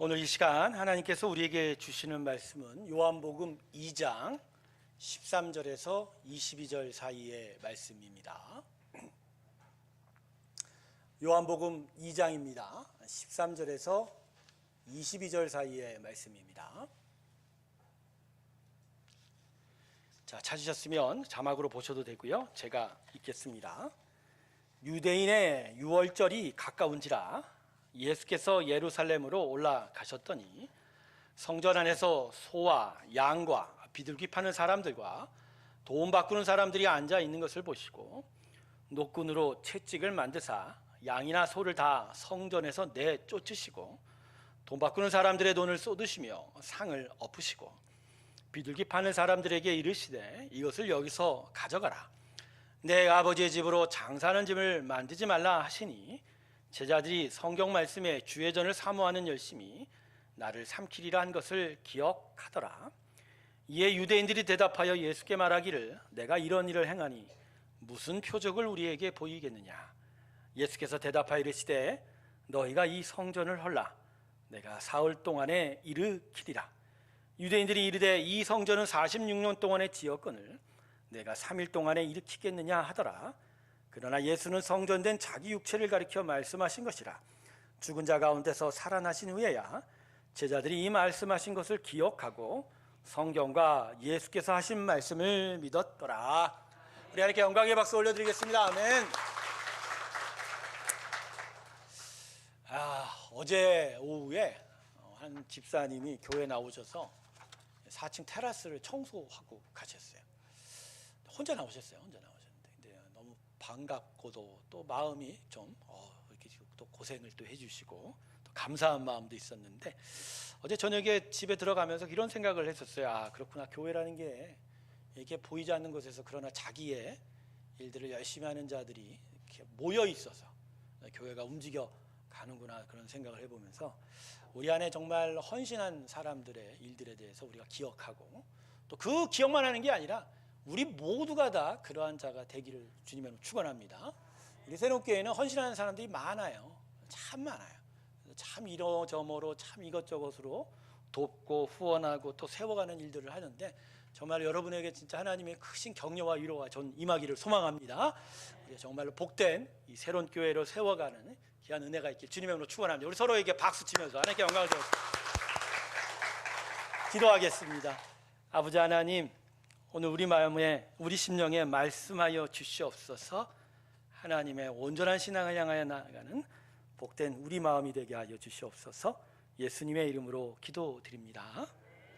오늘 이 시간 하나님께서 우리에게 주시는 말씀은 요한복음 2장 13절에서 22절 사이의 말씀입니다. 요한복음 2장입니다. 13절에서 22절 사이의 말씀입니다. 자, 찾으셨으면 자막으로 보셔도 되고요. 제가 읽겠습니다. 유대인의 유월절이 가까운지라 예수께서 예루살렘으로 올라가셨더니 성전 안에서 소와 양과 비둘기 파는 사람들과 돈 바꾸는 사람들이 앉아 있는 것을 보시고 노끈으로 채찍을 만드사 양이나 소를 다 성전에서 내쫓으시고 돈 바꾸는 사람들의 돈을 쏟으시며 상을 엎으시고 비둘기 파는 사람들에게 이르시되 이것을 여기서 가져가라. 내 아버지의 집으로 장사하는 집을 만들지 말라 하시니 제자들이 성경 말씀에 주의 전을 사모하는 열심히 나를 삼키리라 한 것을 기억하더라. 이에 유대인들이 대답하여 예수께 말하기를 내가 이런 일을 행하니 무슨 표적을 우리에게 보이겠느냐. 예수께서 대답하여 이르시되 너희가 이 성전을 헐라 내가 사흘 동안에 일으키리라. 유대인들이 이르되 이 성전은 46년 동안에 지었거늘 내가 3일 동안에 일으키겠느냐 하더라. 그러나 예수는 성전된 자기 육체를 가리켜 말씀하신 것이라. 죽은 자 가운데서 살아나신 후에야 제자들이 이 말씀하신 것을 기억하고 성경과 예수께서 하신 말씀을 믿었더라. 우리 하나님께 영광의 박수 올려드리겠습니다. 아멘. 어제 오후에 한 집사님이 교회 나오셔서 4층 테라스를 청소하고 가셨어요. 혼자 나오셨어요. 혼자 나오셨는데 근데 너무 반갑고도 또 마음이 좀 이렇게 또 고생을 또 해주시고 또 감사한 마음도 있었는데 어제 저녁에 집에 들어가면서 이런 생각을 했었어요. 아, 그렇구나. 교회라는 게 이게 보이지 않는 곳에서 그러나 자기의 일들을 열심히 하는 자들이 이렇게 모여 있어서 교회가 움직여 가는구나, 그런 생각을 해보면서 우리 안에 정말 헌신한 사람들의 일들에 대해서 우리가 기억하고 또 그 기억만 하는 게 아니라 우리 모두가 다 그러한 자가 되기를 주님의 축원합니다. 우리 새롭교회는 헌신하는 사람들이 많아요. 참 많아요. 참 이러저러로 참 이것저것으로 돕고 후원하고 또 세워가는 일들을 하는데 정말 여러분에게 진짜 하나님의 크신 격려와 위로가 전 임하기를 소망합니다. 정말로 복된 이 새로운 교회로 세워가는 귀한 은혜가 있길 주님의 이름으로 축원합니다. 우리 서로에게 박수 치면서 하나님께 영광을 드리겠습니다. 기도하겠습니다. 아버지 하나님, 오늘 우리 마음에 우리 심령에 말씀하여 주시옵소서. 하나님의 온전한 신앙을 향하여 나아가는 복된 우리 마음이 되게 하여 주시옵소서. 예수님의 이름으로 기도드립니다.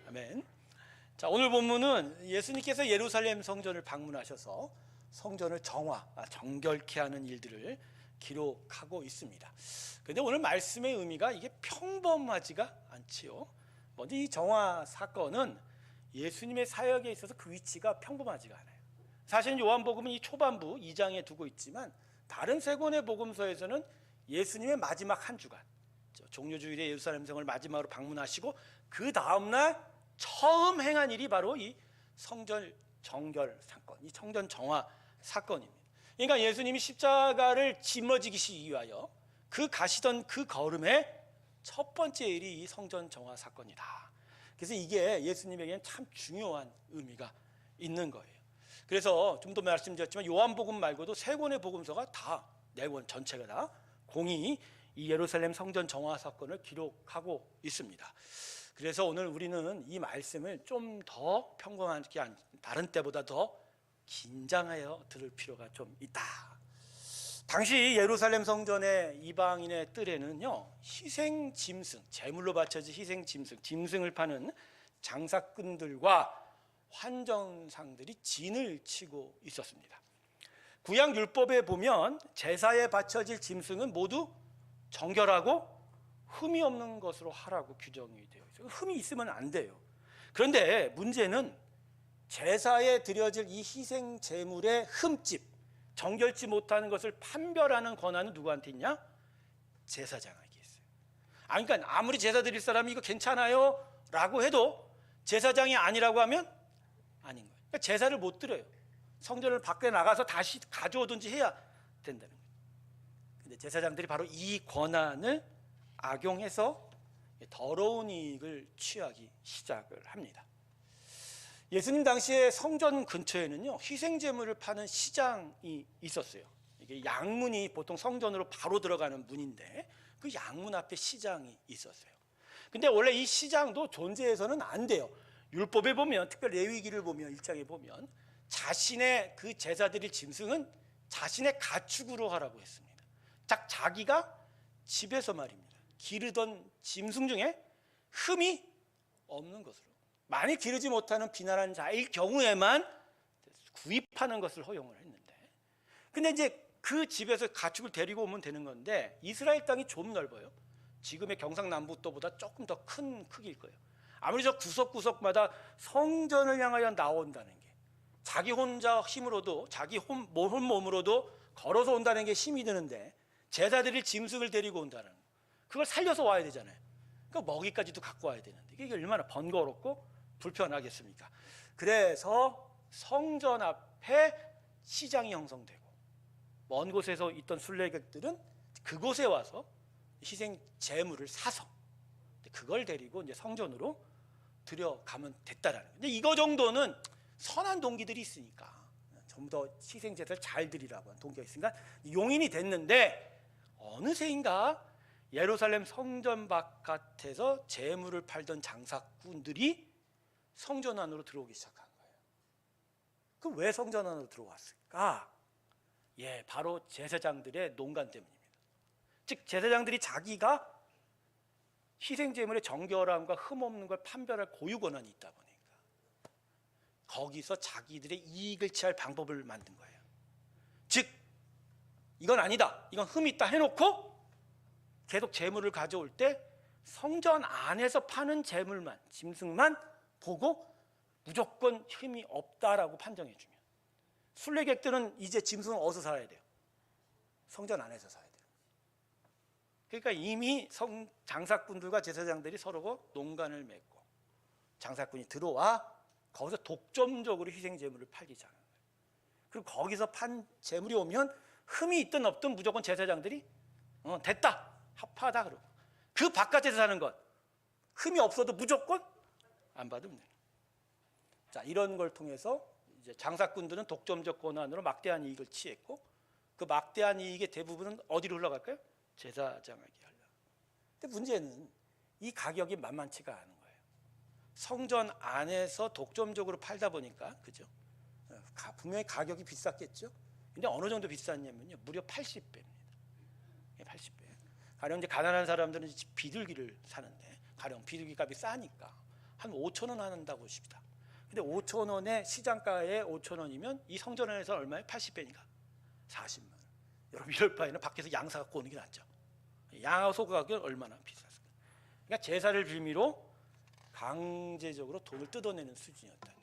아멘. 자, 오늘 본문은 예수님께서 예루살렘 성전을 방문하셔서 성전을 정결케 하는 일들을 기록하고 있습니다. 그런데 오늘 말씀의 의미가 이게 평범하지가 않지요. 먼저 이 정화 사건은 예수님의 사역에 있어서 그 위치가 평범하지가 않아요. 사실 요한복음은 이 초반부 2장에 두고 있지만 다른 세 권의 복음서에서는 예수님의 마지막 한 주간, 종료주일에 예루살렘 성을 마지막으로 방문하시고 그 다음날 처음 행한 일이 바로 이 성전 정결 사건, 이 성전 정화 사건입니다. 그러니까 예수님이 십자가를 짊어지기 위하여 그 가시던 그 걸음의 첫 번째 일이 이 성전 정화 사건이다. 그래서 이게 예수님에게는 참 중요한 의미가 있는 거예요. 그래서 좀 더 말씀드렸지만 요한복음 말고도 세 권의 복음서가 다, 네 권 전체가 다 공히 이 예루살렘 성전 정화 사건을 기록하고 있습니다. 그래서 오늘 우리는 이 말씀을 좀 더 평범하게 다른 때보다 더 긴장하여 들을 필요가 좀 있다. 당시 예루살렘 성전의 이방인의 뜰에는요, 희생 짐승, 제물로 바쳐진 희생 짐승, 짐승을 파는 장사꾼들과 환전상들이 진을 치고 있었습니다. 구약 율법에 보면 제사에 바쳐질 짐승은 모두 정결하고 흠이 없는 것으로 하라고 규정이 되어 있어요. 흠이 있으면 안 돼요. 그런데 문제는 제사에 드려질 이 희생 제물의 흠집, 정결치 못하는 것을 판별하는 권한은 누구한테 있냐? 제사장에게 있어요. 그러니까 아무리 제사 드릴 사람이 이거 괜찮아요 라고 해도 제사장이 아니라고 하면 아닌 거예요. 그러니까 제사를 못 드려요. 성전을 밖에 나가서 다시 가져오든지 해야 된다는 거예요. 근데 제사장들이 바로 이 권한을 악용해서 더러운 이익을 취하기 시작을 합니다. 예수님 당시에 성전 근처에는요, 희생제물을 파는 시장이 있었어요. 이게 양문이 보통 성전으로 바로 들어가는 문인데 그 양문 앞에 시장이 있었어요. 근데 원래 이 시장도 존재해서는 안 돼요. 율법에 보면, 특별히 레위기를 보면 1장에 보면 자신의 그 제사 드릴 짐승은 자신의 가축으로 하라고 했습니다. 자기가 집에서 말입니다, 기르던 짐승 중에 흠이 없는 것으로, 만일 기르지 못하는 비난한 자일 경우에만 구입하는 것을 허용을 했는데, 근데 이제 그 집에서 가축을 데리고 오면 되는 건데 이스라엘 땅이 좀 넓어요. 지금의 경상남북도보다 조금 더 큰 크기일 거예요. 아무리 저 구석구석마다 성전을 향하여 나온다는 게, 자기 혼자 힘으로도, 자기 몸으로도 걸어서 온다는 게 힘이 드는데 제사 드릴 짐승을 데리고 온다는 거, 그걸 살려서 와야 되잖아요. 그러니까 먹이까지도 갖고 와야 되는데 이게 얼마나 번거롭고 불편하겠습니까? 그래서 성전 앞에 시장이 형성되고 먼 곳에서 있던 순례객들은 그곳에 와서 희생 제물을 사서 그걸 데리고 이제 성전으로 들여가면 됐다라는 거예요. 근데 이거 정도는 선한 동기들이 있으니까, 좀 더 희생 제사를 잘 드리라고 하는 동기가 있으니까 용인이 됐는데, 어느새인가 예루살렘 성전 바깥에서 제물을 팔던 장사꾼들이 성전 안으로 들어오기 시작한 거예요. 그럼 왜 성전 안으로 들어왔을까? 바로 제사장들의 농간 때문입니다. 즉 제사장들이 자기가 희생제물의 정결함과 흠없는 걸 판별할 고유 권한이 있다 보니까 거기서 자기들의 이익을 취할 방법을 만든 거예요. 즉 이건 아니다, 이건 흠이 있다 해놓고 계속 제물을 가져올 때 성전 안에서 파는 제물만, 짐승만 보고 무조건 흠이 없다라고 판정해 주면, 순례객들은 이제 짐승은 어디서 사야 돼요? 성전 안에서 사야 돼요. 그러니까 이미 장사꾼들과 제사장들이 서로 농간을 맺고 장사꾼이 들어와 거기서 독점적으로 희생제물을 팔기 시작하는 거예요. 그리고 거기서 판 제물이 오면 흠이 있든 없든 무조건 제사장들이 됐다, 합하다 그러고, 그 바깥에서 사는 것 흠이 없어도 무조건 안 받으면 돼요. 자, 이런 걸 통해서 이제 장사꾼들은 독점적 권한으로 막대한 이익을 취했고, 그 막대한 이익의 대부분은 어디로 흘러갈까요? 제사장에게 하려고. 근데 문제는 이 가격이 만만치가 않은 거예요. 성전 안에서 독점적으로 팔다 보니까, 그죠? 분명히 가격이 비쌌겠죠. 근데 어느 정도 비쌌냐면요, 무려 80배입니다. 80배. 가령 이제 가난한 사람들은 비둘기를 사는데, 가령 비둘기 값이 싸니까 한 5,000원 한다고 하십시다. 근데 5,000원에 시장가에 5,000원이면 이 성전 안에서 얼마예요? 80배니까 40만 원. 여러분 이럴 바에는 밖에서 양사 갖고 오는 게 낫죠. 양소 가격은 얼마나 비쌌을까. 그러니까 제사를 빌미로 강제적으로 돈을 뜯어내는 수준이었다.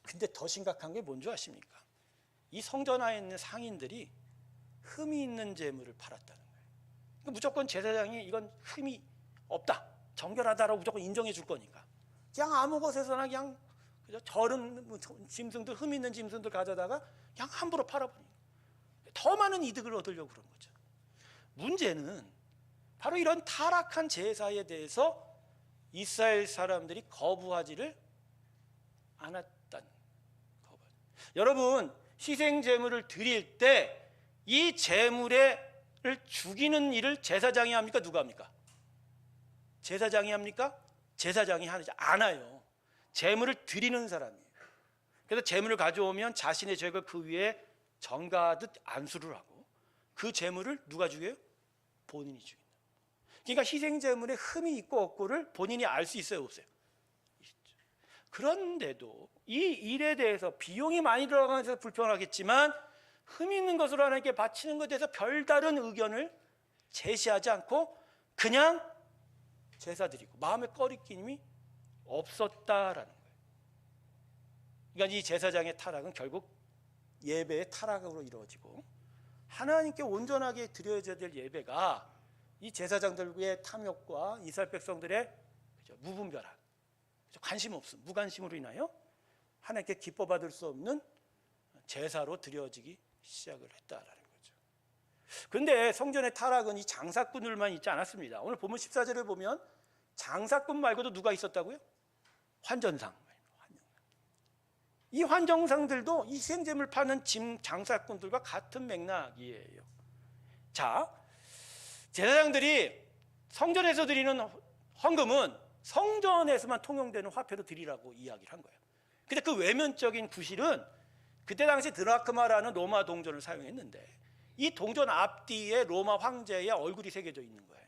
근데 더 심각한 게 뭔지 아십니까? 이 성전 안에 있는 상인들이 흠이 있는 제물을 팔았다는 거예요. 그러니까 무조건 제사장이 이건 흠이 없다, 정결하다라고 무조건 인정해 줄 거니까 그냥 아무 곳에서나 그냥 저른 짐승들, 흠 있는 짐승들 가져다가 그냥 함부로 팔아버리는, 더 많은 이득을 얻으려고 그런 거죠. 문제는 바로 이런 타락한 제사에 대해서 이스라엘 사람들이 거부하지를 않았다는 거부. 여러분 희생 제물을 드릴 때 이 제물을 죽이는 일을 제사장이 합니까? 누가 합니까? 제사장이 합니까? 제사장이 하지 않아요. 제물을 드리는 사람이에요. 그래서 제물을 가져오면 자신의 죄가 그 위에 전가하듯 안수를 하고, 그 제물을 누가 죽여요? 본인이 죽인다. 그러니까 희생 제물에 흠이 있고 없고를 본인이 알 수 있어요, 없어요? 있죠. 그런데도 이 일에 대해서 비용이 많이 들어가면서 불편하겠지만 흠 있는 것으로 하나님께 바치는 것에 대해서 별다른 의견을 제시하지 않고 그냥 제사 드리고 마음의 꺼리낌이 없었다라는 거예요. 그러니까 이 제사장의 타락은 결국 예배의 타락으로 이루어지고, 하나님께 온전하게 드려져야 될 예배가 이 제사장들의 탐욕과 이스라엘 백성들의 무분별한 관심 없음, 무관심으로 인하여 하나님께 기뻐 받을 수 없는 제사로 드려지기 시작을 했다라는 거죠. 그런데 성전의 타락은 이 장사꾼들만 있지 않았습니다. 오늘 본문 14절을 보면 장사꾼 말고도 누가 있었다고요? 환전상. 이 환정상들도 이 희생제물 파는 장사꾼들과 같은 맥락이에요. 자, 제사장들이 성전에서 드리는 헌금은 성전에서만 통용되는 화폐로 드리라고 이야기를 한 거예요. 근데 그 외면적인 구실은 그때 당시 드라크마라는 로마 동전을 사용했는데 이 동전 앞뒤에 로마 황제의 얼굴이 새겨져 있는 거예요.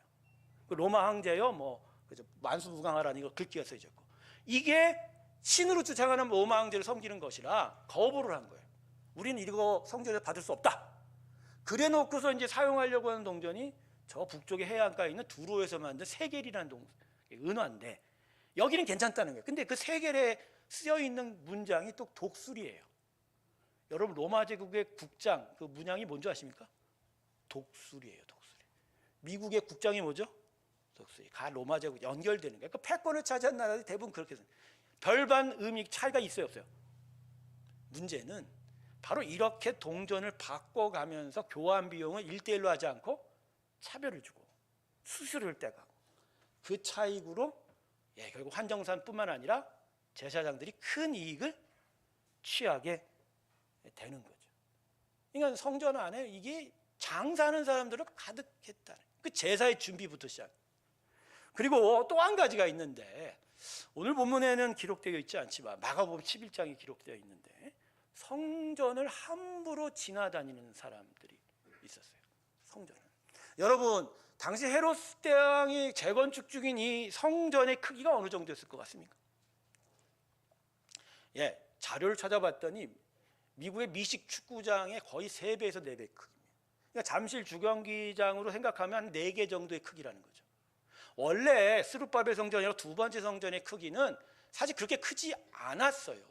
그 로마 황제요, 만수무강하라는 이거 글귀가 써져 있고, 이게 신으로 주장하는 로마 황제를 섬기는 것이라 거부를 한 거예요. 우리는 이거 성전에서 받을 수 없다. 그래 놓고서 이제 사용하려고 하는 동전이 저 북쪽의 해안가에 있는 두로에서 만든 세겔이라는 은화인데 여기는 괜찮다는 거예요. 근데 그 세겔에 쓰여 있는 문장이 또 독수리예요. 여러분 로마 제국의 국장 그 문양이 뭔지 아십니까? 독수리예요, 독수리. 미국의 국장이 뭐죠? 독수리. 로마 제국 연결되는 거예요. 그 패권을 차지한 나라들이 대부분 그렇게 해서 별반 의미 차이가 있어요, 없어요? 문제는 바로 이렇게 동전을 바꿔가면서 교환 비용을 1대1로 하지 않고 차별을 주고 수수료를 떼가고 그 차익으로 결국 환정산뿐만 아니라 제사장들이 큰 이익을 취하게 되는 거죠. 그러니까 성전 안에 이게 장사하는 사람들은 가득했다. 그 제사의 준비부터 시작. 그리고 또 한 가지가 있는데 오늘 본문에는 기록되어 있지 않지만 마가복음 11장에 기록되어 있는데 성전을 함부로 지나다니는 사람들이 있었어요. 성전을. 여러분 당시 헤로스 대왕이 재건축 중인 이 성전의 크기가 어느 정도였을 것 같습니까? 자료를 찾아봤더니 미국의 미식 축구장의 거의 3배에서 4배 크기입니다. 그러니까 잠실 주경기장으로 생각하면 한 4개 정도의 크기라는 거죠. 원래 스룹바벨 성전이나 두 번째 성전의 크기는 사실 그렇게 크지 않았어요.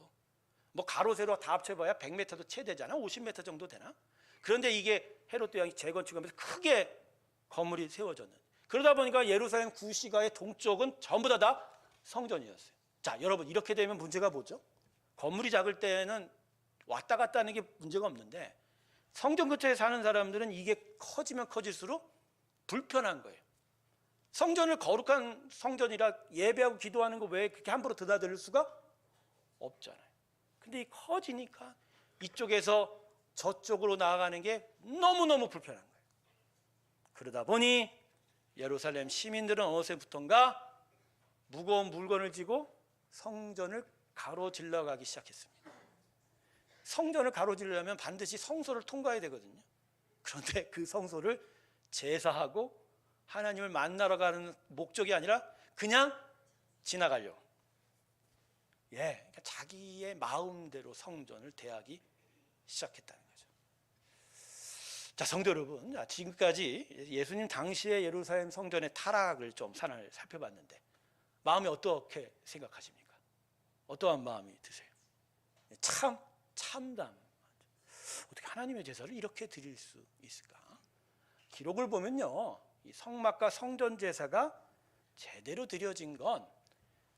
가로 세로 다 합쳐봐야 100m도 채 되잖아. 50m 정도 되나? 그런데 이게 헤롯 대왕이 재건축하면서 크게 건물이 세워졌는. 그러다 보니까 예루살렘 구시가의 동쪽은 전부 다 성전이었어요. 자, 여러분 이렇게 되면 문제가 뭐죠? 건물이 작을 때는 왔다 갔다 하는 게 문제가 없는데 성전 근처에 사는 사람들은 이게 커지면 커질수록 불편한 거예요. 성전을 거룩한 성전이라 예배하고 기도하는 거 왜 그렇게 함부로 드나들 수가 없잖아요. 근데 커지니까 이쪽에서 저쪽으로 나아가는 게 너무너무 불편한 거예요. 그러다 보니 예루살렘 시민들은 어느새부턴가 무거운 물건을 지고 성전을 가로질러 가기 시작했습니다. 성전을 가로지르려면 반드시 성소를 통과해야 되거든요. 그런데 그 성소를 제사하고 하나님을 만나러 가는 목적이 아니라 그냥 지나가려고. 그러니까 자기의 마음대로 성전을 대하기 시작했다는 거죠. 자, 성도 여러분, 지금까지 예수님 당시의 예루살렘 성전의 타락을 좀 살펴봤는데 마음이 어떻게 생각하십니까? 어떠한 마음이 드세요? 참담. 어떻게 하나님의 제사를 이렇게 드릴 수 있을까? 기록을 보면요, 이 성막과 성전 제사가 제대로 드려진 건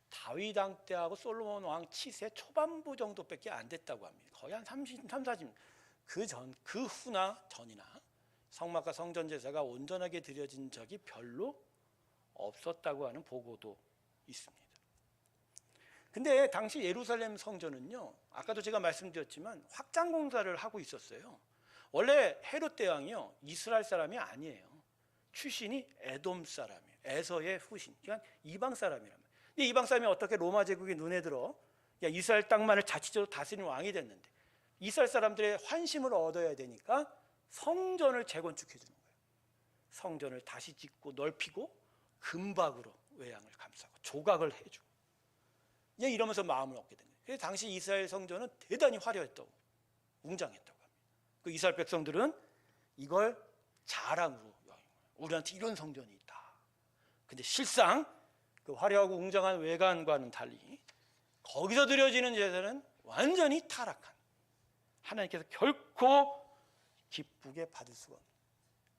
다윗 왕 때하고 솔로몬 왕 치세 초반부 정도밖에 안 됐다고 합니다. 거의 한 40. 그 후나 전이나 성막과 성전 제사가 온전하게 드려진 적이 별로 없었다고 하는 보고도 있습니다. 근데 당시 예루살렘 성전은요, 아까도 제가 말씀드렸지만 확장 공사를 하고 있었어요. 원래 헤롯 대왕이요, 이스라엘 사람이 아니에요. 출신이 에돔 사람이에요. 에서의 후신, 그러니까 이방 사람이란 말이에요. 근데 이방 사람이 어떻게 로마 제국이 눈에 들어 이스라엘 땅만을 자치적으로 다스리는 왕이 됐는데 이스라엘 사람들의 환심을 얻어야 되니까 성전을 재건축해 주는 거예요. 성전을 다시 짓고 넓히고 금박으로 외양을 감싸고 조각을 해주고 이러면서 마음을 얻게 된 거예요. 그래서 당시 이스라엘 성전은 대단히 화려했다고, 웅장했다고 합니다. 그 이스라엘 백성들은 이걸 자랑으로 우리한테 이런 성전이 있다. 근데 실상 그 화려하고 웅장한 외관과는 달리 거기서 드려지는 제사는 완전히 타락한, 하나님께서 결코 기쁘게 받을 수가 없는,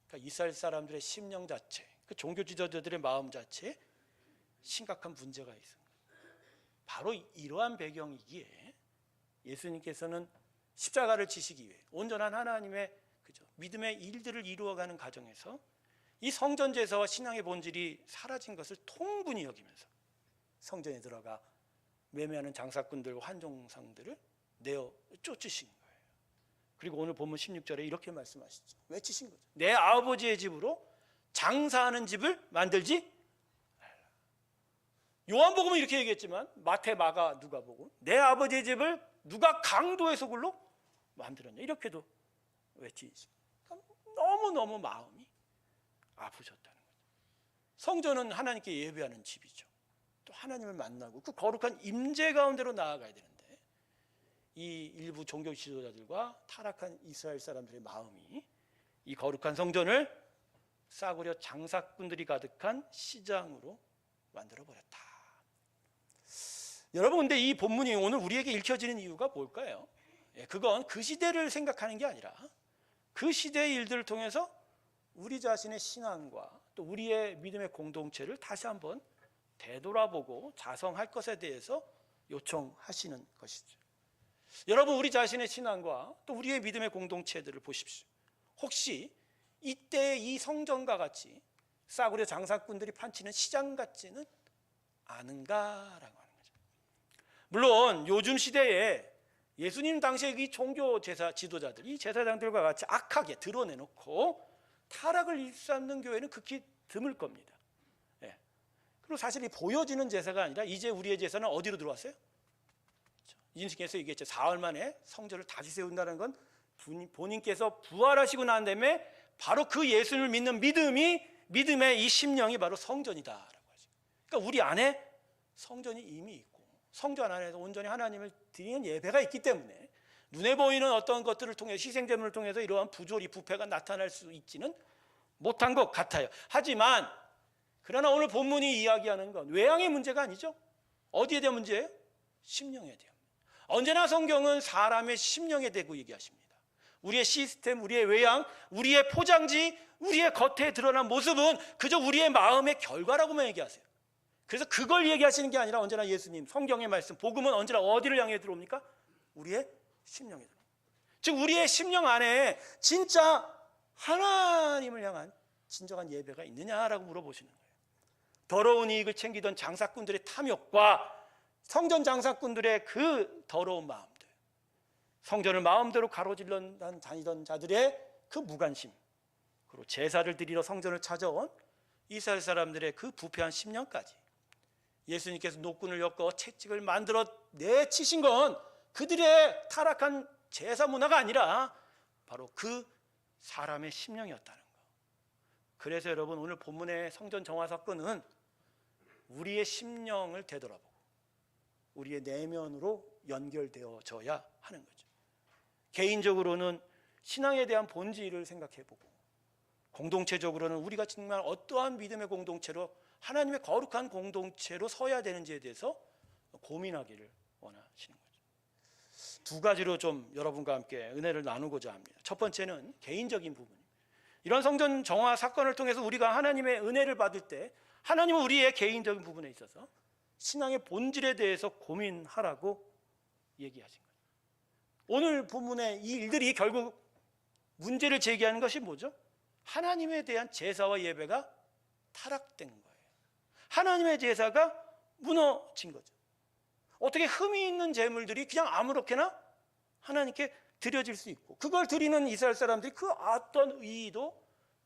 그러니까 이스라엘 사람들의 심령 자체, 그 종교 지도자들의 마음 자체에 심각한 문제가 있습니다. 바로 이러한 배경이기에 예수님께서는 십자가를 지시기 위해 온전한 하나님의 믿음의 일들을 이루어가는 과정에서 이 성전 제사와 신앙의 본질이 사라진 것을 통분히 여기면서 성전에 들어가 매매하는 장사꾼들과 환종상들을 내어 쫓으신 거예요. 그리고 오늘 본문 16절에 이렇게 말씀하시죠. 외치신 거죠. 내 아버지의 집으로 장사하는 집을 만들지 말라. 요한복음은 이렇게 얘기했지만 마태, 마가, 누가복음 내 아버지의 집을 누가 강도에서 굴로 만들었냐 이렇게도 외치시죠. 너무너무 마음이 아프셨다는 거죠. 성전은 하나님께 예배하는 집이죠. 또 하나님을 만나고 그 거룩한 임재 가운데로 나아가야 되는데 이 일부 종교 지도자들과 타락한 이스라엘 사람들의 마음이 이 거룩한 성전을 싸구려 장사꾼들이 가득한 시장으로 만들어버렸다. 여러분, 근데 이 본문이 오늘 우리에게 읽혀지는 이유가 뭘까요? 그건 그 시대를 생각하는 게 아니라 그 시대의 일들을 통해서 우리 자신의 신앙과 또 우리의 믿음의 공동체를 다시 한번 되돌아보고 자성할 것에 대해서 요청하시는 것이죠. 여러분, 우리 자신의 신앙과 또 우리의 믿음의 공동체들을 보십시오. 혹시 이때 이 성전과 같이 싸구려 장사꾼들이 판치는 시장 같지는 않은가라고 하는 거죠. 물론 요즘 시대에 예수님 당시의 이 종교 제사 지도자들, 이 제사장들과 같이 악하게 드러내놓고 타락을 일삼는 교회는 극히 드물 겁니다. 그리고 사실 이 보여지는 제사가 아니라 이제 우리의 제사는 어디로 들어왔어요? 이진식께서 얘기했죠. 사흘 만에 성전을 다시 세운다는 건 본인께서 부활하시고 난 다음에 바로 그 예수님을 믿는 믿음의 이 심령이 바로 성전이다라고 하죠. 그러니까 우리 안에 성전이 이미 있고 성전 안에서 온전히 하나님을 드리는 예배가 있기 때문에 눈에 보이는 어떤 것들을 통해 희생제물을 통해서 이러한 부조리, 부패가 나타날 수 있지는 못한 것 같아요. 하지만 그러나 오늘 본문이 이야기하는 건 외양의 문제가 아니죠. 어디에 대한 문제예요? 심령에 대한. 언제나 성경은 사람의 심령에 대고 얘기하십니다. 우리의 시스템, 우리의 외양, 우리의 포장지, 우리의 겉에 드러난 모습은 그저 우리의 마음의 결과라고만 얘기하세요. 그래서 그걸 얘기하시는 게 아니라 언제나 예수님, 성경의 말씀, 복음은 언제나 어디를 향해 들어옵니까? 우리의 심령에 들어옵니다. 즉 우리의 심령 안에 진짜 하나님을 향한 진정한 예배가 있느냐라고 물어보시는 거예요. 더러운 이익을 챙기던 장사꾼들의 탐욕과 성전 장사꾼들의 그 더러운 마음들, 성전을 마음대로 가로질러 다니던 자들의 그 무관심, 그리고 제사를 드리러 성전을 찾아온 이스라엘 사람들의 그 부패한 심령까지 예수님께서 노끈을 엮어 채찍을 만들어 내치신 건 그들의 타락한 제사 문화가 아니라 바로 그 사람의 심령이었다는 거. 그래서 여러분, 오늘 본문의 성전 정화 사건은 우리의 심령을 되돌아보고 우리의 내면으로 연결되어져야 하는 거죠. 개인적으로는 신앙에 대한 본질을 생각해보고 공동체적으로는 우리가 정말 어떠한 믿음의 공동체로 하나님의 거룩한 공동체로 서야 되는지에 대해서 고민하기를 원하시는 거죠. 두 가지로 좀 여러분과 함께 은혜를 나누고자 합니다. 첫 번째는 개인적인 부분입니다. 이런 성전 정화 사건을 통해서 우리가 하나님의 은혜를 받을 때 하나님은 우리의 개인적인 부분에 있어서 신앙의 본질에 대해서 고민하라고 얘기하신 거예요. 오늘 본문의 이 일들이 결국 문제를 제기하는 것이 뭐죠? 하나님에 대한 제사와 예배가 타락된 거예요. 하나님의 제사가 무너진 거죠. 어떻게 흠이 있는 제물들이 그냥 아무렇게나 하나님께 드려질 수 있고 그걸 드리는 이스라엘 사람들이 그 어떤 의의도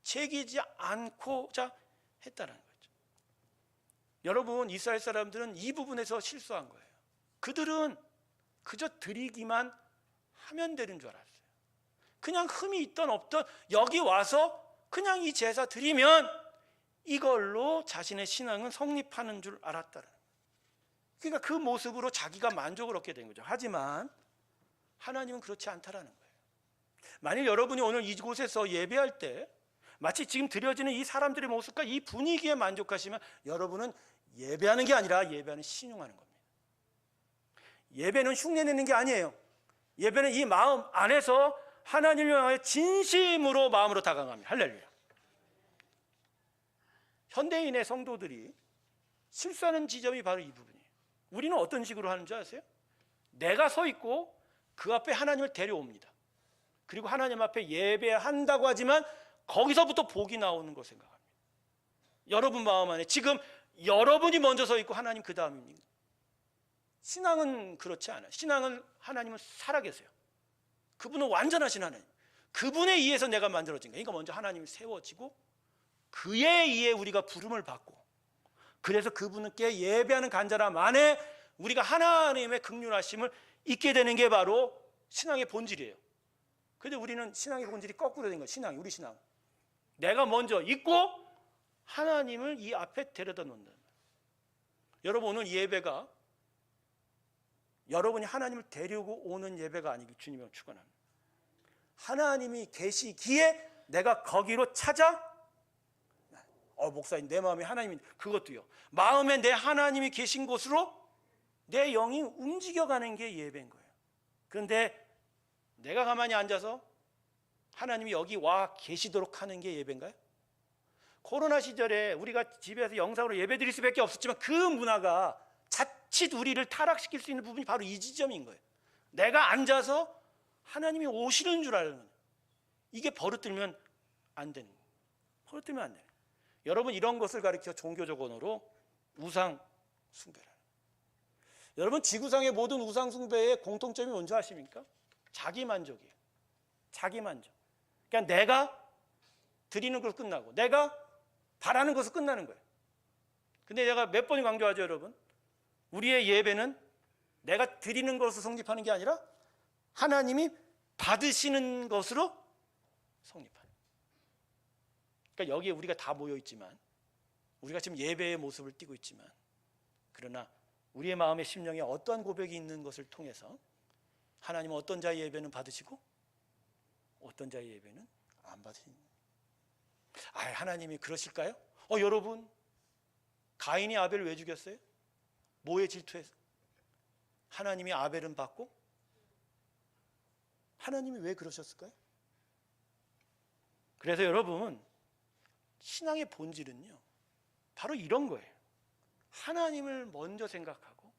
제기지 않고자 했다는 거죠. 여러분, 이스라엘 사람들은 이 부분에서 실수한 거예요. 그들은 그저 드리기만 하면 되는 줄 알았어요. 그냥 흠이 있던 없던 여기 와서 그냥 이 제사 드리면 이걸로 자신의 신앙은 성립하는 줄 알았다는 거예요. 그러니까 그 모습으로 자기가 만족을 얻게 된 거죠. 하지만 하나님은 그렇지 않다라는 거예요. 만일 여러분이 오늘 이곳에서 예배할 때 마치 지금 드려지는 이 사람들의 모습과 이 분위기에 만족하시면 여러분은 예배하는 게 아니라 예배하는 신용하는 겁니다. 예배는 흉내내는 게 아니에요. 예배는 이 마음 안에서 하나님을 향해 진심으로 마음으로 다가갑니다. 할렐루야. 현대인의 성도들이 실수하는 지점이 바로 이 부분이에요. 우리는 어떤 식으로 하는 줄 아세요? 내가 서 있고 그 앞에 하나님을 데려옵니다. 그리고 하나님 앞에 예배한다고 하지만 거기서부터 복이 나오는 걸 생각합니다. 여러분 마음 안에 지금 여러분이 먼저 서 있고 하나님 그 다음입니다. 신앙은 그렇지 않아요. 신앙은 하나님은 살아계세요. 그분은 완전하신 하나님. 그분에 의해서 내가 만들어진 거예요. 그러니까 먼저 하나님이 세워지고 그에 의해 우리가 부름을 받고, 그래서 그분께 예배하는 간절함 안에 우리가 하나님의 긍휼하심을 잊게 되는 게 바로 신앙의 본질이에요. 그런데 우리는 신앙의 본질이 거꾸로 된 거예요. 신앙이, 우리 신앙. 내가 먼저 잊고 하나님을 이 앞에 데려다 놓는다. 여러분, 오늘 예배가 여러분이 하나님을 데리고 오는 예배가 아니길 주님을 축원합니다. 하나님이 계시기에 내가 거기로 찾아, 목사님 내 마음에 하나님이, 그것도요, 마음에 내 하나님이 계신 곳으로 내 영이 움직여가는 게 예배인 거예요. 그런데 내가 가만히 앉아서 하나님이 여기 와 계시도록 하는 게 예배인가요? 코로나 시절에 우리가 집에서 영상으로 예배 드릴 수밖에 없었지만 그 문화가 자칫 우리를 타락시킬 수 있는 부분이 바로 이 지점인 거예요. 내가 앉아서 하나님이 오시는 줄 알는 거예요. 이게 버릇들면 안 되는 거예요. 버릇들면 안 돼요. 여러분, 이런 것을 가리켜 종교적 언어로 우상 숭배라는 거예요. 여러분, 지구상의 모든 우상 숭배의 공통점이 뭔지 아십니까? 자기 만족이에요. 자기 만족. 그러니까 내가 드리는 걸 끝나고 내가 바라는 것을 끝나는 거예요. 근데 제가 몇 번 강조하죠, 여러분. 우리의 예배는 내가 드리는 것으로 성립하는 게 아니라 하나님이 받으시는 것으로 성립하는. 그러니까 여기에 우리가 다 모여 있지만, 우리가 지금 예배의 모습을 띠고 있지만, 그러나 우리의 마음의 심령에 어떠한 고백이 있는 것을 통해서 하나님은 어떤 자의 예배는 받으시고 어떤 자의 예배는 안 받으십니다. 하나님이 그러실까요? 여러분, 가인이 아벨을 왜 죽였어요? 뭐에 질투해서? 하나님이 아벨은 받고 하나님이 왜 그러셨을까요? 그래서 여러분, 신앙의 본질은요, 바로 이런 거예요. 하나님을 먼저 생각하고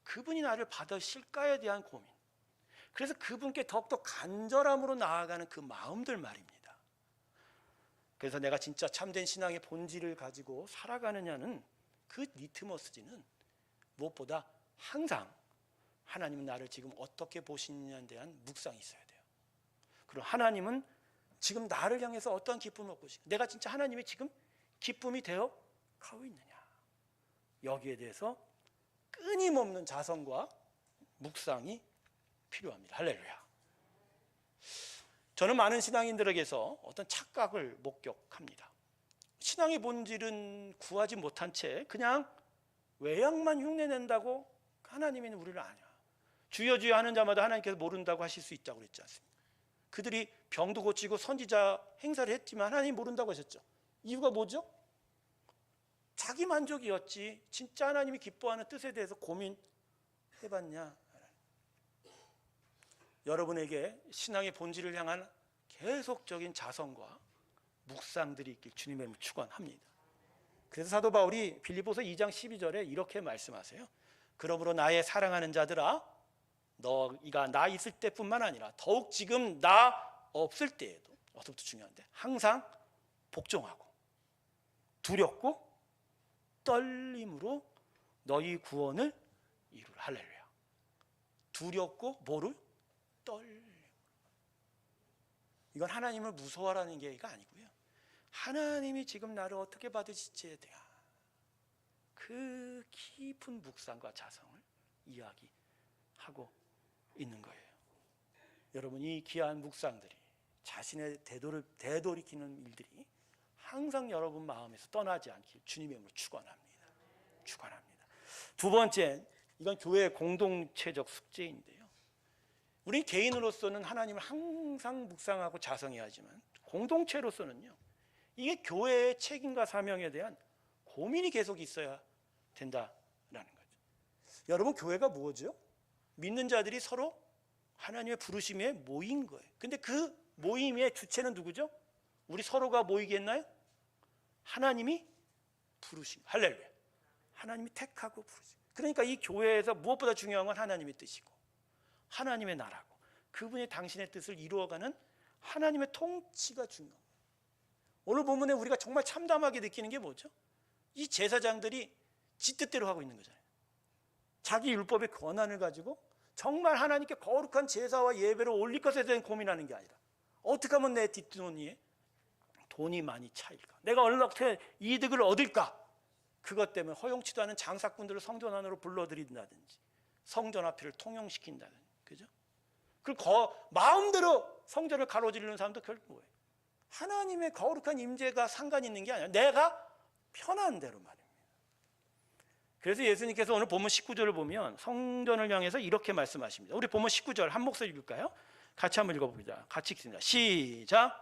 그분이 나를 받으실까에 대한 고민, 그래서 그분께 더욱더 간절함으로 나아가는 그 마음들 말입니다. 그래서 내가 진짜 참된 신앙의 본질을 가지고 살아가느냐는, 그 리트머스지는 무엇보다 항상 하나님은 나를 지금 어떻게 보시느냐에 대한 묵상이 있어야 돼요. 그리고 하나님은 지금 나를 향해서 어떠한 기쁨을 얻고 계시고 내가 진짜 하나님의 지금 기쁨이 되어 가고 있느냐, 여기에 대해서 끊임없는 자성과 묵상이 필요합니다. 할렐루야. 저는 많은 신앙인들에게서 어떤 착각을 목격합니다. 신앙의 본질은 구하지 못한 채 그냥 외양만 흉내낸다고 하나님은 우리를 아냐, 주여 주여 하는 자마다 하나님께서 모른다고 하실 수 있다고 그랬지 않습니까? 그들이 병도 고치고 선지자 행사를 했지만 하나님 모른다고 하셨죠. 이유가 뭐죠? 자기 만족이었지 진짜 하나님이 기뻐하는 뜻에 대해서 고민해봤냐? 여러분에게 신앙의 본질을 향한 계속적인 자성과 묵상들이 있길 주님의 이름으로 축원합니다. 그래서 사도 바울이 빌립보서 2장 12절에 이렇게 말씀하세요. 그러므로 나의 사랑하는 자들아, 너희가 나 있을 때뿐만 아니라 더욱 지금 나 없을 때에도, 어서부터 중요한데, 항상 복종하고 두렵고 떨림으로 너희 구원을 이루라. 할렐루야. 두렵고 뭐를? 떨림. 이건 하나님을 무서워하라는 얘기가 아니고요, 하나님이 지금 나를 어떻게 받으실지에 대한 그 깊은 묵상과 자성을 이야기하고 있는 거예요. 여러분, 이 귀한 묵상들이, 자신의 되돌이키는 일들이 항상 여러분 마음에서 떠나지 않길 주님의 이름으로 축원합니다. 축원합니다. 두 번째, 이건 교회의 공동체적 숙제인데요, 우리 개인으로서는 하나님을 항상 묵상하고 자성해야 하지만 공동체로서는요, 이게 교회의 책임과 사명에 대한 고민이 계속 있어야 된다라는 거죠. 여러분, 교회가 뭐죠? 믿는 자들이 서로 하나님의 부르심에 모인 거예요. 근데 그 모임의 주체는 누구죠? 우리 서로가 모이게 했나요? 하나님이 부르신, 할렐루야. 하나님이 택하고 부르신. 그러니까 이 교회에서 무엇보다 중요한 건 하나님의 뜻이고 하나님의 나라고, 그분이 당신의 뜻을 이루어가는 하나님의 통치가 중요한 거예요. 오늘 본문에 우리가 정말 참담하게 느끼는 게 뭐죠? 이 제사장들이 지 뜻대로 하고 있는 거잖아요. 자기 율법의 권한을 가지고 정말 하나님께 거룩한 제사와 예배를 올릴 것에 대한 고민하는 게 아니라 어떻게 하면 내 뒷돈이 돈이 많이 차일까? 내가 어떻게 이득을 얻을까? 그것 때문에 허용치도 않은 장사꾼들을 성전 안으로 불러들인다든지 성전 앞을 통용시킨다든지, 그죠? 그리고 마음대로 성전을 가로지르는 사람도 결국 뭐예요? 하나님의 거룩한 임재가 상관 있는 게 아니라 내가 편한 대로 말입니다. 그래서 예수님께서 오늘 본문 19절을 보면 성전을 향해서 이렇게 말씀하십니다. 우리 본문 19절 한 목소리 읽을까요? 같이 한번 읽어보자. 같이 읽습니다. 시작.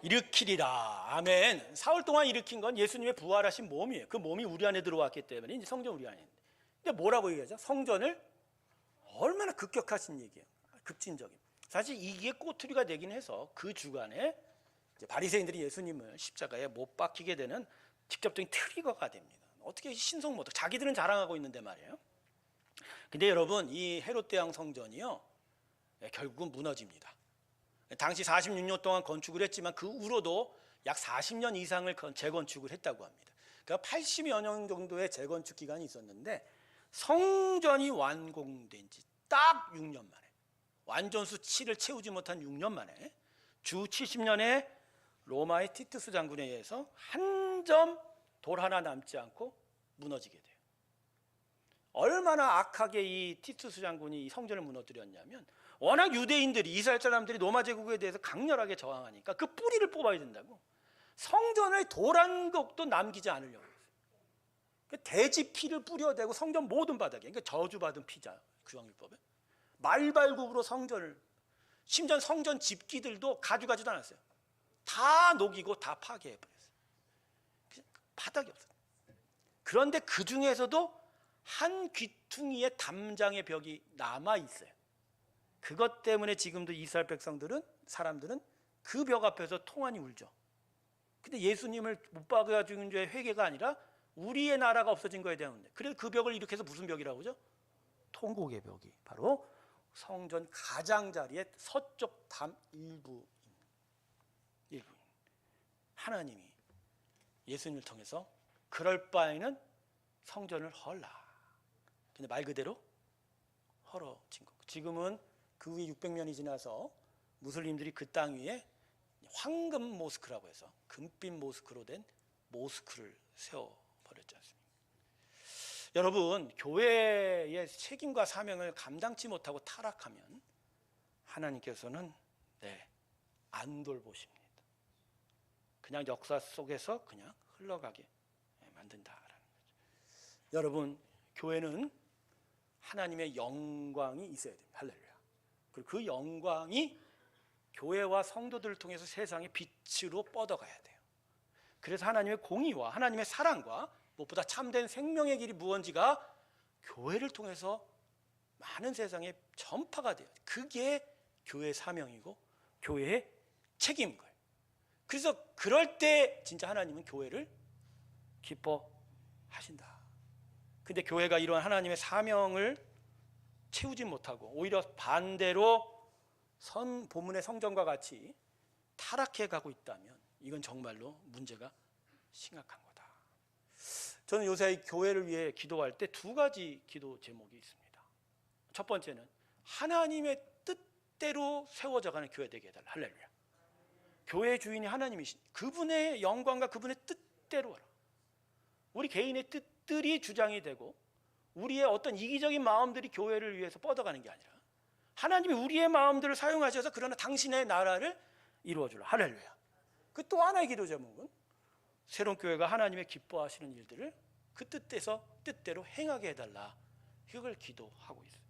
일으키리라. 아멘. 사흘 동안 일으킨 건 예수님의 부활하신 몸이에요. 그 몸이 우리 안에 들어왔기 때문에 이제 성전 우리 안에 있는데. 근데 뭐라고 얘기하죠? 성전을 얼마나 급격하신 얘기예요. 급진적인. 사실 이게 꼬투리가 되긴 해서 그 주간에 바리새인들이 예수님을 십자가에 못 박히게 되는 직접적인 트리거가 됩니다. 어떻게 신성모독, 자기들은 자랑하고 있는데 말이에요. 근데 여러분, 이 헤롯 대왕 성전이요, 결국은 무너집니다. 당시 46년 동안 건축을 했지만 그 후로도 약 40년 이상을 재건축을 했다고 합니다. 그러니까 80여 년 정도의 재건축 기간이 있었는데 성전이 완공된 지 딱 6년 만에, 완전수 7을 채우지 못한 6년 만에 주 70년에 로마의 티투스 장군에 의해서 한 점 돌 하나 남지 않고 무너지게 돼요. 얼마나 악하게 이 티투스 장군이 이 성전을 무너뜨렸냐면 워낙 유대인들이, 이스라엘 사람들이 로마 제국에 대해서 강렬하게 저항하니까 그 뿌리를 뽑아야 된다고 성전을 돌 한 곡도 남기지 않으려고 했어요. 돼지 피를 뿌려대고 성전 모든 바닥에, 그러니까 저주받은 피자, 규황율법에 말발굽으로 성전을, 심지어 성전 집기들도 가져가지도 않았어요. 다 녹이고 다 파괴해버렸어요. 바닥이 없어요. 그런데 그 중에서도 한 귀퉁이의 담장의 벽이 남아 있어요. 그것 때문에 지금도 이스라엘 사람들은 그 벽 앞에서 통한이 울죠. 근데 예수님을 못 박아 죽인 죄의 회개가 아니라 우리의 나라가 없어진 거에 대한 문제. 그래서 그 벽을 일으켜서 무슨 벽이라고 하죠? 통곡의 벽이 바로 성전 가장자리의 서쪽 담 일부입니다. 하나님이 예수님을 통해서 그럴 바에는 성전을 헐라. 근데 말 그대로 헐어진 거고, 지금은 그 후에 600년이 지나서 무슬림들이 그 땅 위에 황금 모스크라고 해서 금빛 모스크로 된 모스크를 세워버렸지 않습니까? 여러분, 교회의 책임과 사명을 감당치 못하고 타락하면 하나님께서는 안 돌보십니다. 그냥 역사 속에서 그냥 흘러가게 만든다라는 거죠. 여러분, 교회는 하나님의 영광이 있어야 됩니다. 할렐루야. 그리고 그 영광이 교회와 성도들을 통해서 세상의 빛으로 뻗어가야 돼요. 그래서 하나님의 공의와 하나님의 사랑과 무엇보다 참된 생명의 길이 무언지가 교회를 통해서 많은 세상에 전파가 돼요. 그게 교회의 사명이고 교회의 책임인 거예요. 그래서 그럴 때 진짜 하나님은 교회를 기뻐하신다. 근데 교회가 이런 하나님의 사명을 채우지 못하고 오히려 반대로 본문의 성전과 같이 타락해 가고 있다면 이건 정말로 문제가 심각한 거다. 저는 요새 교회를 위해 기도할 때 두 가지 기도 제목이 있습니다. 첫 번째는 하나님의 뜻대로 세워져가는 교회 되게 해달라. 할렐루야. 교회 주인이 하나님이신 그분의 영광과 그분의 뜻대로 하라. 우리 개인의 뜻들이 주장이 되고 우리의 어떤 이기적인 마음들이 교회를 위해서 뻗어가는 게 아니라 하나님이 우리의 마음들을 사용하셔서 그러나 당신의 나라를 이루어주라. 할렐루야. 그 또 하나의 기도 제목은 새로운 교회가 하나님의 기뻐하시는 일들을 그 뜻대로 행하게 해달라. 이걸 기도하고 있어요.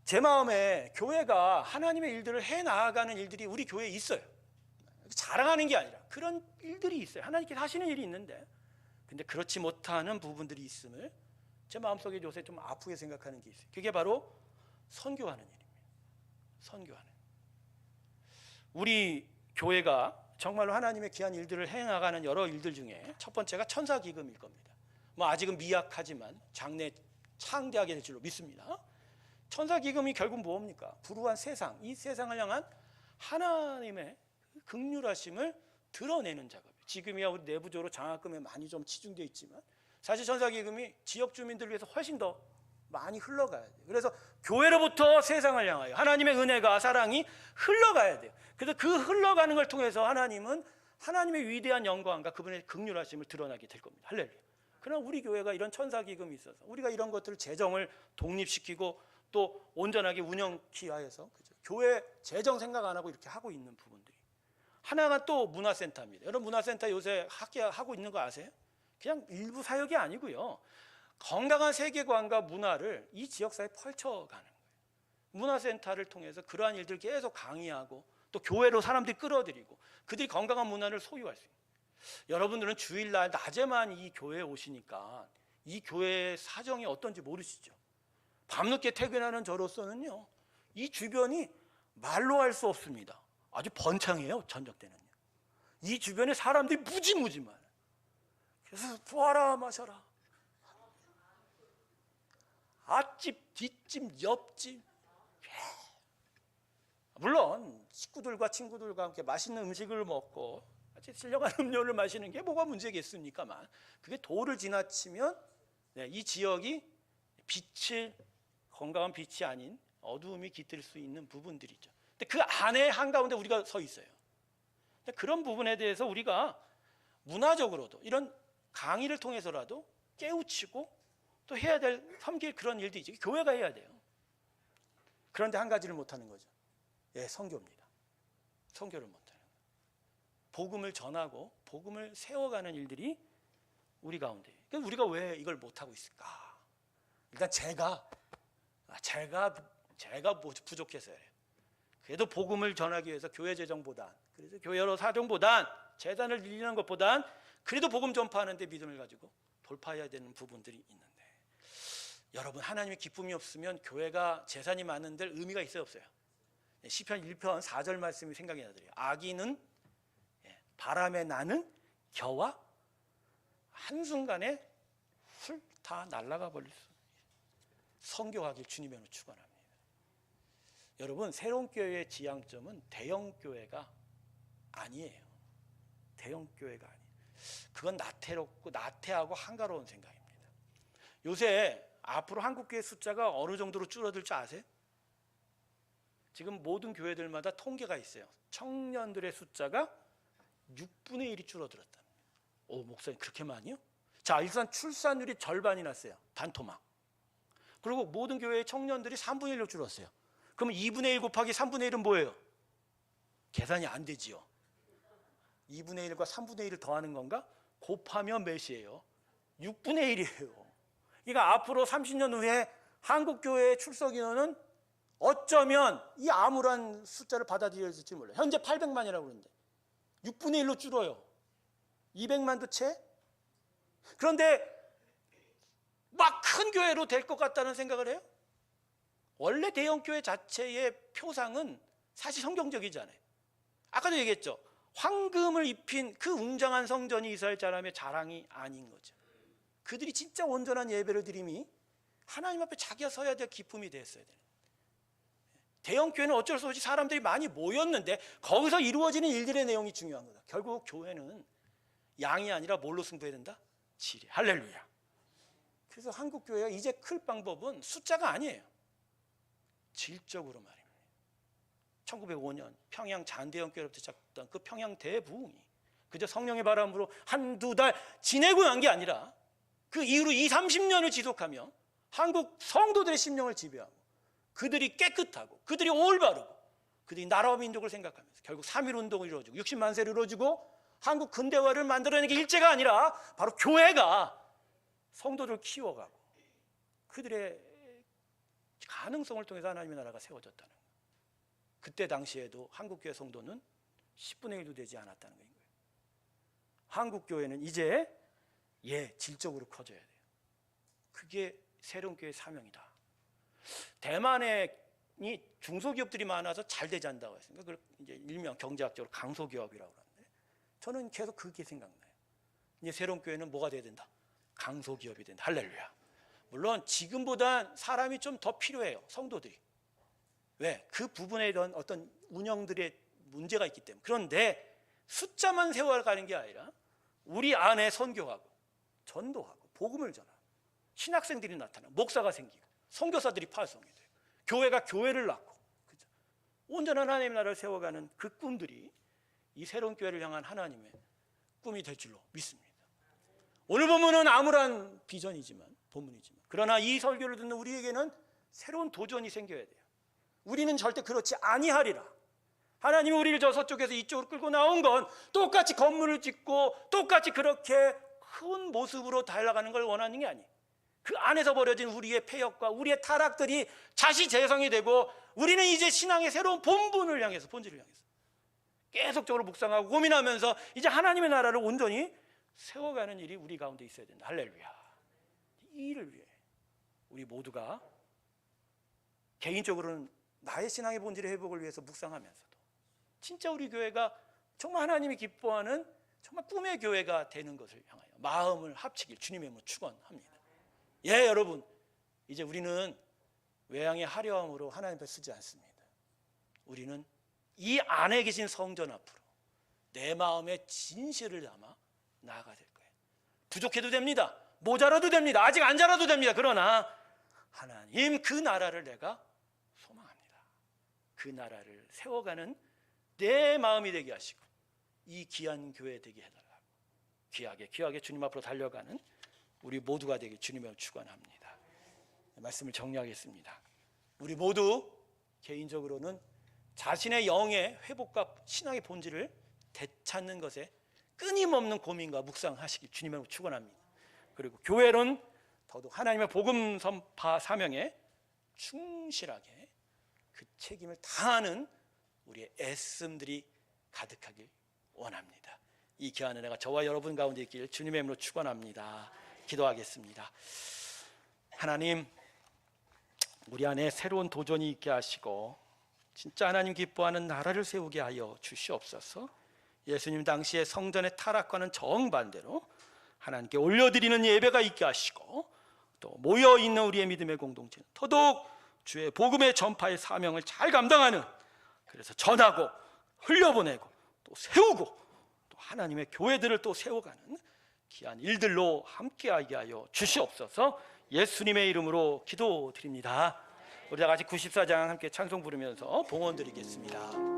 제 마음에 교회가 하나님의 일들을 해나가는 일들이 우리 교회에 있어요. 자랑하는 게 아니라 그런 일들이 있어요. 하나님께서 하시는 일이 있는데 근데 그렇지 못하는 부분들이 있음을 제 마음속에 요새 좀 아프게 생각하는 게 있어요. 그게 바로 선교하는 일입니다. 선교하는. 우리 교회가 정말로 하나님의 귀한 일들을 해나가는 여러 일들 중에 첫 번째가 천사기금일 겁니다. 아직은 미약하지만 장래 창대하게 될 줄로 믿습니다. 천사 기금이 결국 뭡니까? 불우한 세상, 이 세상을 향한 하나님의 긍휼하심을 드러내는 작업이에요. 지금이야 우리 내부적으로 장학금에 많이 좀 치중되어 있지만 사실 천사 기금이 지역 주민들을 위해서 훨씬 더 많이 흘러가야 돼요. 그래서 교회로부터 세상을 향하여 하나님의 은혜가 사랑이 흘러가야 돼요. 그래서 그 흘러가는 걸 통해서 하나님은 하나님의 위대한 영광과 그분의 긍휼하심을 드러나게 될 겁니다. 할렐루야. 그러나 우리 교회가 이런 천사 기금이 있어서 우리가 이런 것들을 재정을 독립시키고 또 온전하게 운영케 하여서 교회 재정 생각 안 하고 이렇게 하고 있는 부분들이 하나가 또 문화센터입니다. 여러분 문화센터 요새 하고 있는 거 아세요? 그냥 일부 사역이 아니고요. 건강한 세계관과 문화를 이 지역사회에 펼쳐가는 거예요. 문화센터를 통해서 그러한 일들을 계속 강의하고 또 교회로 사람들이 끌어들이고 그들이 건강한 문화를 소유할 수 있는. 여러분들은 주일날 낮에만 이 교회에 오시니까 이 교회의 사정이 어떤지 모르시죠. 밤늦게 퇴근하는 저로서는요, 이 주변이 말로 할 수 없습니다. 아주 번창해요. 저녁 때는요. 이 주변에 사람들이 무지무지 많아요. 그래서 부어라 마셔라, 앞집 뒷집 옆집, 물론 식구들과 친구들과 함께 맛있는 음식을 먹고 같이 신령한 음료를 마시는 게 뭐가 문제겠습니까만 그게 도를 지나치면 이 지역이 빛을 건강한 빛이 아닌 어두움이 깃들 수 있는 부분들이죠. 근데 그 안에 한가운데 우리가 서 있어요. 근데 그런 부분에 대해서 우리가 문화적으로도 이런 강의를 통해서라도 깨우치고 또 해야 될 섬길 그런 일들이지. 교회가 해야 돼요. 그런데 한 가지를 못하는 거죠. 선교입니다. 선교를 못하는 거예요. 복음을 전하고 복음을 세워가는 일들이 우리 가운데. 그러니까 우리가 왜 이걸 못하고 있을까? 일단 제가 부족해서요. 그래도 복음을 전하기 위해서 교회 재정보단, 그래서 교회 여러 사정보단, 재단을 늘리는 것보단 그래도 복음 전파하는 데 믿음을 가지고 돌파해야 되는 부분들이 있는데, 여러분 하나님의 기쁨이 없으면 교회가 재산이 많은데 의미가 있어요 없어요? 시편 1편 4절 말씀이 생각이 나더래요. 악인은 바람에 나는 겨와 한순간에 훌 다 날아가 버릴 수. 선교하길 주님의 이름으로 축원합니다. 여러분 새로운 교회의 지향점은 대형 교회가 아니에요. 대형 교회가 아니에요. 그건 나태하고 한가로운 생각입니다. 요새 앞으로 한국교회 숫자가 어느 정도로 줄어들 줄 아세요? 지금 모든 교회들마다 통계가 있어요. 청년들의 숫자가 6분의 1이 줄어들었다. 오, 목사님 그렇게 많이요? 자, 일단 출산율이 절반이 났어요. 반토막. 그리고 모든 교회의 청년들이 3분의 1로 줄었어요. 그러면 2분의 1 곱하기 3분의 1은 뭐예요? 계산이 안 되지요. 2분의 1과 3분의 1을 더하는 건가? 곱하면 몇이에요? 6분의 1이에요. 그러니까 앞으로 30년 후에 한국교회의 출석 인원은 어쩌면 이 암울한 숫자를 받아들여질지 몰라요. 현재 800만이라고 그러는데 6분의 1로 줄어요. 200만도 채? 그런데 막 큰 교회로 될 것 같다는 생각을 해요? 원래 대형 교회 자체의 표상은 사실 성경적이잖아요. 아까도 얘기했죠. 황금을 입힌 그 웅장한 성전이 이스라엘 사람의 자랑이 아닌 거죠. 그들이 진짜 온전한 예배를 드림이 하나님 앞에 자기가 서야 될 기쁨이 됐어야 돼요. 대형 교회는 어쩔 수 없이 사람들이 많이 모였는데 거기서 이루어지는 일들의 내용이 중요한 거다. 결국 교회는 양이 아니라 뭘로 승부해야 된다? 질이. 할렐루야. 그래서 한국 교회가 이제 클 방법은 숫자가 아니에요. 질적으로 말입니다. 1905년 평양 잔대형교회로부터 시작했던 그 평양 대부흥이 그저 성령의 바람으로 한두 달 지내고 난 게 아니라 그 이후로 20-30년을 지속하며 한국 성도들의 심령을 지배하고 그들이 깨끗하고 그들이 올바르고 그들이 나라와 민족을 생각하면서 결국 3.1운동을 이루어지고 60만 세를 이루어지고 한국 근대화를 만들어내는 게 일제가 아니라 바로 교회가 성도들을 키워가고 그들의 가능성을 통해서 하나님의 나라가 세워졌다는 거예요. 그때 당시에도 한국교회 성도는 10분의 1도 되지 않았다는 거예요. 한국교회는 이제 질적으로 커져야 돼요. 그게 새로운 교회의 사명이다. 대만에 중소기업들이 많아서 잘 되지 않는다고 했습니다. 그걸 이제 일명 경제학적으로 강소기업이라고 하는데 저는 계속 그게 생각나요. 이제 새로운 교회는 뭐가 돼야 된다? 강소기업이 된다. 할렐루야. 물론 지금보단 사람이 좀 더 필요해요. 성도들이. 왜? 그 부분에 이런 어떤 운영들의 문제가 있기 때문에. 그런데 숫자만 세워가는 게 아니라 우리 안에 선교하고 전도하고 복음을 전하고 신학생들이 나타나고 목사가 생기고 선교사들이 파송이 돼요. 교회가 교회를 낳고, 그죠? 온전한 하나님의 나라를 세워가는 그 꿈들이 이 새로운 교회를 향한 하나님의 꿈이 될 줄로 믿습니다. 오늘 본문은 암울한 비전이지만, 본문이지만, 그러나 이 설교를 듣는 우리에게는 새로운 도전이 생겨야 돼요. 우리는 절대 그렇지 아니하리라. 하나님이 우리를 저 서쪽에서 이쪽으로 끌고 나온 건 똑같이 건물을 짓고 똑같이 그렇게 큰 모습으로 달려가는 걸 원하는 게 아니에요. 그 안에서 벌어진 우리의 폐역과 우리의 타락들이 다시 재성이 되고, 우리는 이제 신앙의 새로운 본분을 향해서, 본질을 향해서 계속적으로 묵상하고 고민하면서 이제 하나님의 나라를 온전히 세워가는 일이 우리 가운데 있어야 된다. 할렐루야. 이 일을 위해 우리 모두가 개인적으로는 나의 신앙의 본질의 회복을 위해서 묵상하면서도 진짜 우리 교회가 정말 하나님이 기뻐하는 정말 꿈의 교회가 되는 것을 향하여 마음을 합치길 주님의 이름으로 축원합니다. 예, 여러분, 이제 우리는 외양의 화려함으로 하나님 앞에 쓰지 않습니다. 우리는 이 안에 계신 성전 앞으로 내 마음의 진실을 담아 나아가야 될 거예요. 부족해도 됩니다. 모자라도 됩니다. 아직 안 자라도 됩니다. 그러나 하나님 그 나라를 내가 소망합니다. 그 나라를 세워가는 내 마음이 되게 하시고 이 귀한 교회 되게 해달라고 귀하게 주님 앞으로 달려가는 우리 모두가 되길 주님을 축원합니다. 말씀을 정리하겠습니다. 우리 모두 개인적으로는 자신의 영의 회복과 신앙의 본질을 되찾는 것에 끊임없는 고민과 묵상하시길 주님을 축원합니다. 그리고 교회는 더더욱 하나님의 복음 선파 사명에 충실하게 그 책임을 다하는 우리의 애씀들이 가득하길 원합니다. 이 귀한 은혜가 저와 여러분 가운데 있길 주님의 이름으로 축원합니다. 기도하겠습니다. 하나님, 우리 안에 새로운 도전이 있게 하시고 진짜 하나님 기뻐하는 나라를 세우게 하여 주시옵소서. 예수님 당시의 성전의 타락과는 정반대로 하나님께 올려드리는 예배가 있게 하시고, 또 모여있는 우리의 믿음의 공동체는 더더욱 주의 복음의 전파의 사명을 잘 감당하는, 그래서 전하고 흘려보내고 또 세우고 또 하나님의 교회들을 또 세워가는 귀한 일들로 함께하게 하여 주시옵소서. 예수님의 이름으로 기도드립니다. 우리 다 같이 94장 함께 찬송 부르면서 봉헌 드리겠습니다.